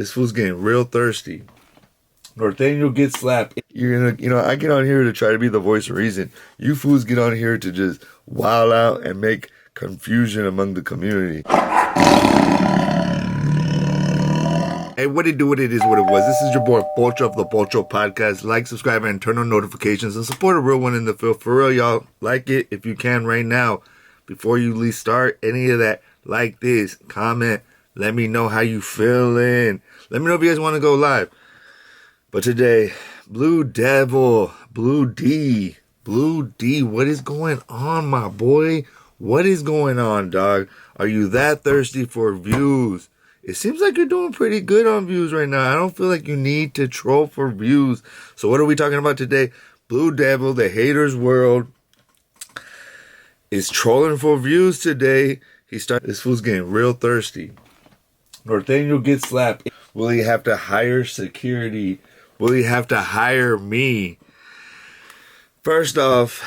This fool's getting real thirsty. Norteño gets slapped. You're gonna, I get on here to try to be the voice of reason. You fools get on here to just wild out and make confusion among the community. Hey, what it do, what it is, what it was. This is your boy Pocho of the Pocho Podcast. Like, subscribe, and turn on notifications and support a real one in the field. For real, y'all. Like it if you can right now. Before you least start any of that, like this, comment. Let me know how you feeling. Let me know if you guys want to go live. But today, Blue Devil, Blue D, what is going on, my boy? What is going on, dog? Are you that thirsty for views? It seems like you're doing pretty good on views right now. I don't feel like you need to troll for views. So what are we talking about today? Blue Devil, the haters world, is trolling for views today. This fool's getting real thirsty. Norteño gets slapped. Will he have to hire security? Will he have to hire me? First off,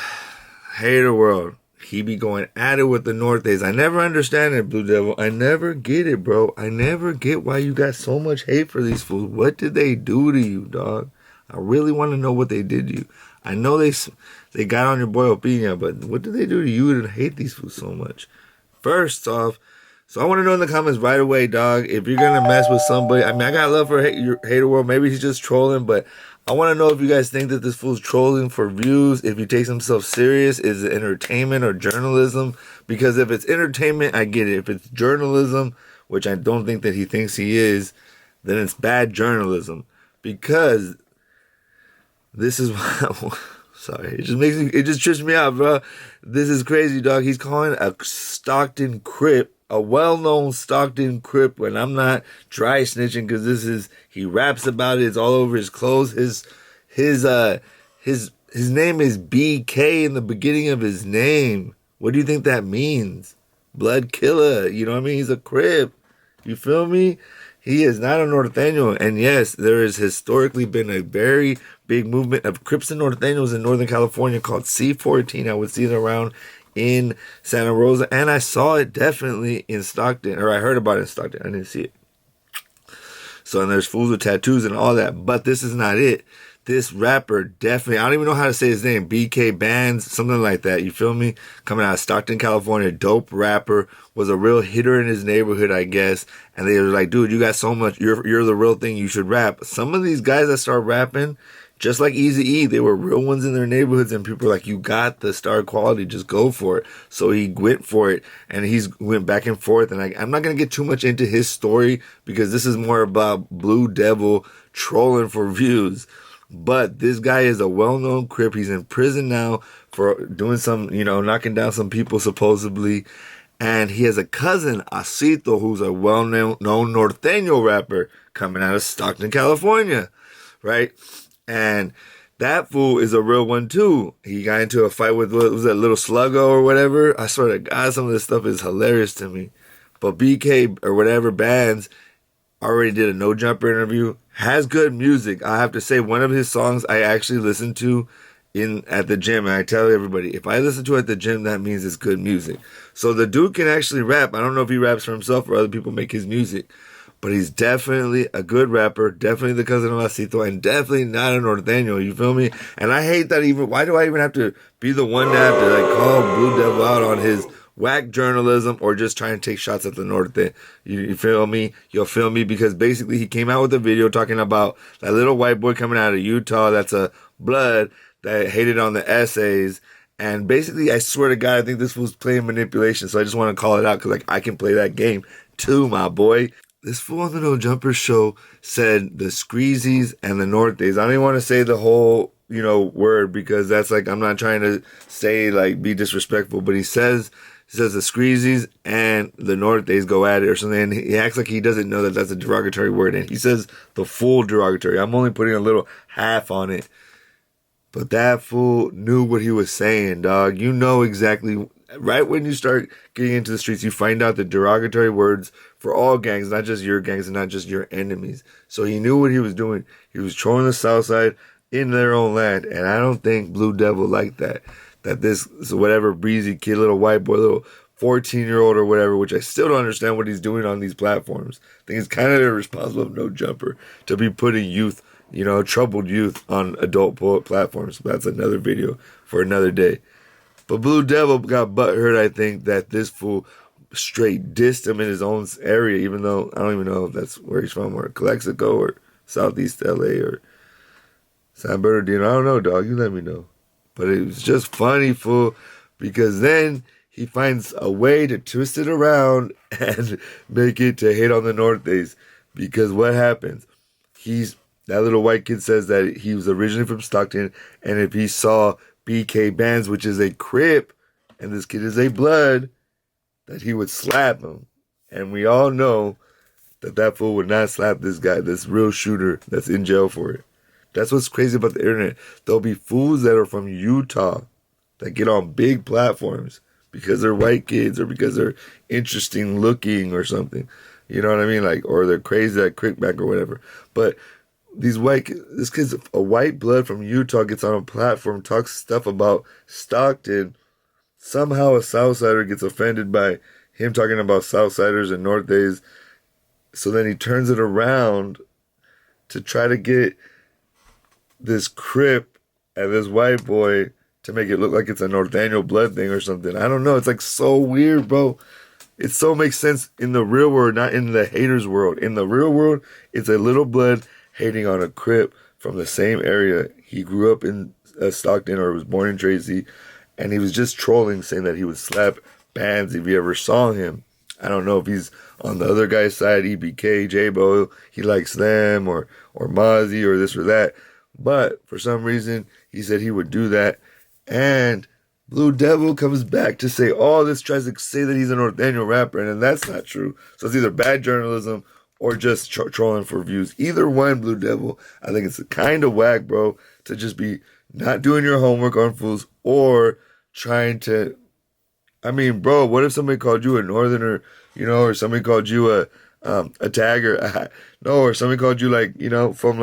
hater world. He be going at it with the Nortes. I never understand it, Blue Devil. I never get it, bro. I never get why you got so much hate for these fools. What did they do to you, dog? I really want to know what they did to you. I know they got on your boy Opinion, but what did they do to you to hate these fools so much? First off, so I want to know in the comments right away, dog, if you're going to mess with somebody. I mean, I got love for your hater world. Maybe he's just trolling, but I want to know if you guys think that this fool's trolling for views, if he takes himself serious, is it entertainment or journalism? Because if it's entertainment, I get it. If it's journalism, which I don't think that he thinks he is, then it's bad journalism. Because this is sorry, it just trips me out, bro. This is crazy, dog. He's calling a Stockton Crip, a well-known Stockton Crip, when I'm not dry snitching, because he raps about it. It's all over his clothes. His name is BK in the beginning of his name. What do you think that means? Blood killer. You know what I mean? He's a Crip. You feel me? He is not a Norteño. And yes, there has historically been a very big movement of Crips and Norteños in Northern California called C14. I would see it around in Santa Rosa, and I saw it definitely in Stockton, or I heard about it in Stockton. I didn't see it. So, and there's fools with tattoos and all that, but this is not it. This rapper definitely, I don't even know how to say his name, BK Bands, something like that, you feel me? Coming out of Stockton, California, dope rapper, was a real hitter in his neighborhood, I guess, and they were like, dude, you got so much, you're the real thing, you should rap. Some of these guys that start rapping, just like Eazy-E, they were real ones in their neighborhoods, and people were like, you got the star quality, just go for it. So he went for it, and went back and forth, and I'm not going to get too much into his story, because this is more about Blue Devil trolling for views. But this guy is a well-known Crip. He's in prison now for doing some, knocking down some people, supposedly. And he has a cousin, Acito, who's a well-known Norteño rapper coming out of Stockton, California, right? And that fool is a real one too. He got into a fight with, what was that, Little Sluggo or whatever? I swear to God, some of this stuff is hilarious to me. But BK or whatever Bands already did a No Jumper interview. Has good music. I have to say, one of his songs I actually listened to at the gym. And I tell everybody, if I listen to it at the gym, that means it's good music. So the dude can actually rap. I don't know if he raps for himself or other people make his music. But he's definitely a good rapper, definitely the cousin of Acito, and definitely not a Norteño, you feel me? And I hate that why do I even have to be the one to have to call Blue Devil out on his whack journalism or just trying to take shots at the Norte? You feel me? You'll feel me? Because basically he came out with a video talking about that little white boy coming out of Utah that's a blood that hated on the essays. And basically, I swear to God, I think this was playing manipulation. So I just want to call it out because I can play that game too, my boy. This fool on the No Jumper show said the Screezies and the Nortes. I don't even want to say the whole, word, because that's I'm not trying to say be disrespectful, but he says the Screezies and the Nortes go at it or something. And he acts like he doesn't know that that's a derogatory word. And he says the full derogatory. I'm only putting a little half on it. But that fool knew what he was saying, dog. You know exactly. Right when you start getting into the streets, you find out the derogatory words for all gangs, not just your gangs and not just your enemies. So he knew what he was doing. He was trolling the South Side in their own land. And I don't think Blue Devil liked that. That this whatever breezy kid, little white boy, little 14-year-old or whatever, which I still don't understand what he's doing on these platforms. I think it's kind of irresponsible of No Jumper to be putting youth, troubled youth on adult platforms. That's another video for another day. But Blue Devil got butthurt, I think, that this fool straight dissed him in his own area, even though I don't even know if that's where he's from, or Calexico, or Southeast LA, or San Bernardino. I don't know, dog. You let me know. But it was just funny, fool, because then he finds a way to twist it around and make it to hate on the Nortes. Because what happens? That little white kid says that he was originally from Stockton, and if he saw BK Bands, which is a Crip, and this kid is a Blood, that he would slap him. And we all know that fool would not slap this guy, this real shooter that's in jail for it. That's what's crazy about the internet. There'll be fools that are from Utah that get on big platforms because they're white kids or because they're interesting looking or something. You know what I mean? Like, or they're crazy at Crickback or whatever. But this kid's a white blood from Utah, gets on a platform, talks stuff about Stockton. Somehow a Southsider gets offended by him talking about Southsiders and Nortes. So then he turns it around to try to get this Crip and this white boy to make it look like it's a Norteño blood thing or something. I don't know. It's like so weird, bro. It so makes sense in the real world, not in the haters world. In the real world, it's a little blood hating on a Crip from the same area. He grew up in Stockton, or was born in Tracy, and he was just trolling, saying that he would slap Bands if he ever saw him. I don't know if he's on the other guy's side, EBK, J-Bo, he likes them, or Mozzie, or this or that. But for some reason, he said he would do that. And Blue Devil comes back to say all this, tries to say that he's a Norteño rapper, and that's not true. So it's either bad journalism or just trolling for views. Either one, Blue Devil. I think it's kind of whack, bro, to just be not doing your homework on fools or trying to... I mean, bro, what if somebody called you a Northerner, or somebody called you a tagger? No, or somebody called you, from,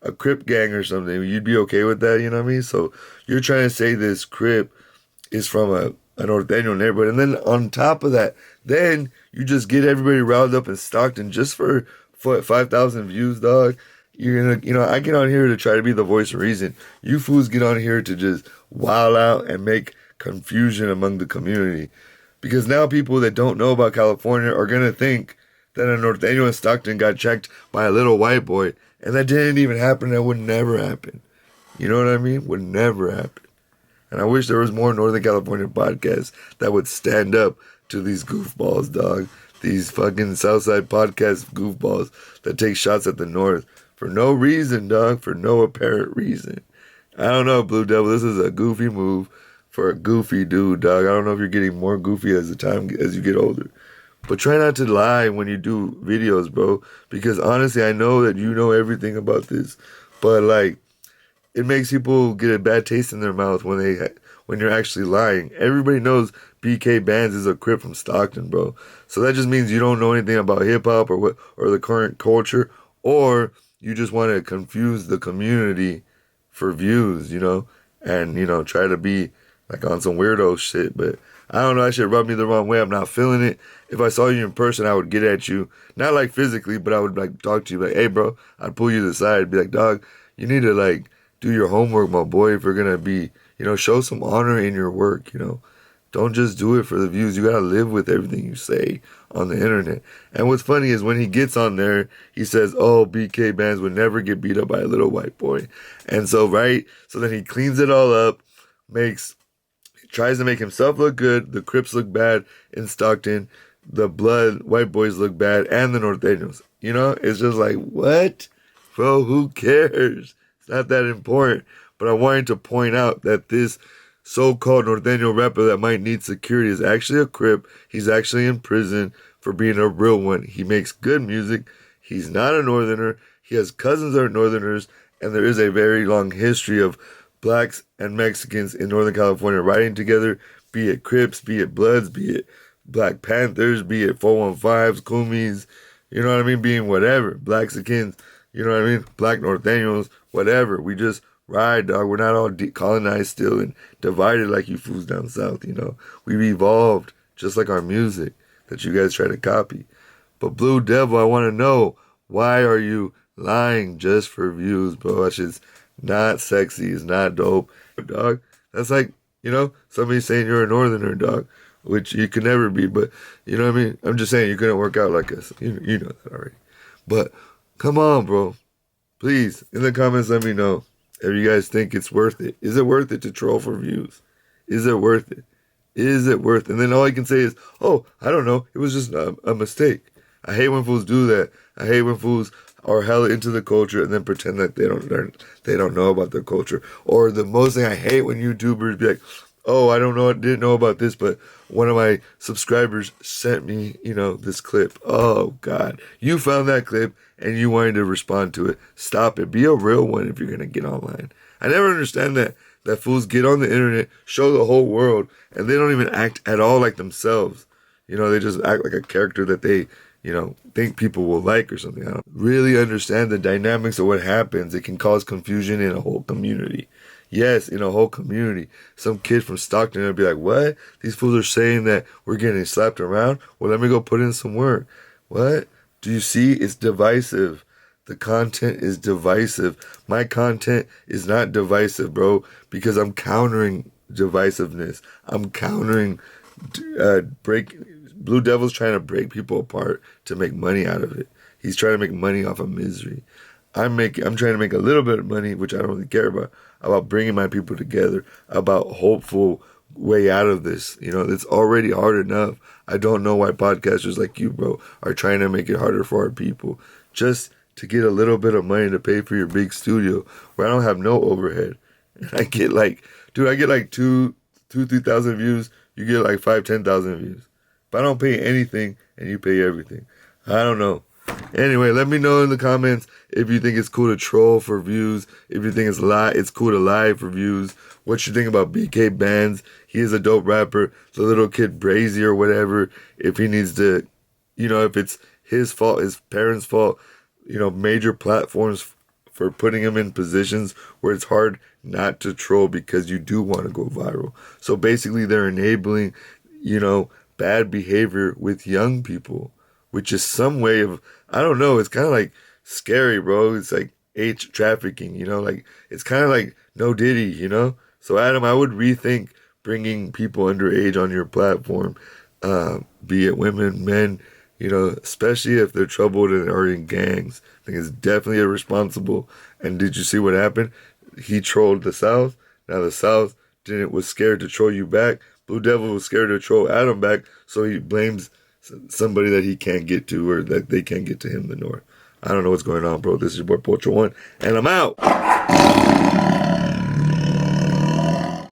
a Crip gang or something. You'd be okay with that, you know what I mean? So you're trying to say this Crip is from a Norteño neighborhood. And then on top of that, then you just get everybody riled up in Stockton just for 5,000 views, dog. You're gonna, I get on here to try to be the voice of reason. You fools get on here to just wild out and make confusion among the community. Because now people that don't know about California are going to think that a Norteño in Stockton got checked by a little white boy. And that didn't even happen. That would never happen. You know what I mean? Would never happen. And I wish there was more Northern California podcasts that would stand up to these goofballs, dog. These fucking Southside podcast goofballs that take shots at the North for no reason, dog. For no apparent reason. I don't know, Blue Devil. This is a goofy move for a goofy dude, dog. I don't know if you're getting more goofy as you get older. But try not to lie when you do videos, bro. Because honestly, I know that you know everything about this. But it makes people get a bad taste in their mouth when you're actually lying. Everybody knows BK Bands is a Crip from Stockton, bro. So that just means you don't know anything about hip hop or the current culture, or you just want to confuse the community for views, and try to be on some weirdo shit. But I don't know, that shit rubbed me the wrong way. I'm not feeling it. If I saw you in person, I would get at you. Not physically, but I would talk to you hey bro, I'd pull you to the side, be like, dog, you need to do your homework, my boy, if you're gonna be, show some honor in your work, Don't just do it for the views. You gotta live with everything you say on the internet. And what's funny is when he gets on there, he says, oh, BK Bands would never get beat up by a little white boy. And so then he cleans it all up, tries to make himself look good. The Crips look bad in Stockton. The Blood white boys look bad, and the Norteños. It's just what? Bro, who cares? It's not that important. But I wanted to point out that this so-called Norteño rapper that might need security is actually a Crip. He's actually in prison for being a real one. He makes good music. He's not a Northerner. He has cousins that are Northerners, and there is a very long history of Blacks and Mexicans in Northern California riding together, be it Crips, be it Bloods, be it Black Panthers, be it 415s, Kumis, you know what I mean, being whatever, Blaxicans, you know what I mean, Black Norteños, whatever. We just ride, dog. We're not all colonized still and divided like you fools down south, We've evolved just like our music that you guys try to copy. But Blue Devil, I want to know, why are you lying just for views, bro? That shit's not sexy. It's not dope, dog. That's like, somebody saying you're a northerner, dog, which you could never be. But you know what I mean? I'm just saying you couldn't work out like us. You know that already. But come on, bro. Please, in the comments, let me know if you guys think it's worth it. Is it worth it to troll for views? Is it worth it? Is it worth it? And then all you can say is, oh, I don't know. It was just a mistake. I hate when fools do that. I hate when fools are hella into the culture and then pretend that they don't know about their culture. Or the most thing I hate when YouTubers be like, oh, didn't know about this, but one of my subscribers sent me, this clip. Oh, God. You found that clip and you wanted to respond to it. Stop it. Be a real one if you're going to get online. I never understand that fools get on the internet, show the whole world, and they don't even act at all like themselves. They just act like a character that they, think people will like or something. I don't really understand the dynamics of what happens. It can cause confusion in a whole community. Yes, in a whole community. Some kid from Stockton will be like, what? These fools are saying that we're getting slapped around? Well, let me go put in some work. What? Do you see? It's divisive. The content is divisive. My content is not divisive, bro, because I'm countering divisiveness. I'm countering Blue Devil's trying to break people apart to make money out of it. He's trying to make money off of misery. I'm trying to make a little bit of money, which I don't really care about bringing my people together, about hopeful way out of this. It's already hard enough. I don't know why podcasters like you, bro, are trying to make it harder for our people. Just to get a little bit of money to pay for your big studio where I don't have no overhead. And I get like 3,000 views. You get like 10,000 views. But I don't pay anything and you pay everything. I don't know. Anyway, let me know in the comments if you think it's cool to troll for views. If you think it's cool to lie for views. What you think about BK Bands. He is a dope rapper. The little kid Brazy or whatever. If he needs to, if it's his fault, his parents' fault. Major platforms for putting him in positions where it's hard not to troll because you do want to go viral. So basically they're enabling, bad behavior with young people, which is some way of, I don't know, it's kind of like scary, bro. It's like age trafficking, it's kind of like No Diddy, So Adam, I would rethink bringing people underage on your platform, be it women, men, especially if they're troubled and are in gangs. I think it's definitely irresponsible. And did you see what happened? He trolled the South. Now the South was scared to troll you back. Blue Devil was scared to troll Adam back, so he blames somebody that he can't get to or that they can't get to him, the North. I don't know what's going on, bro. This is your boy Pocho One, and I'm out.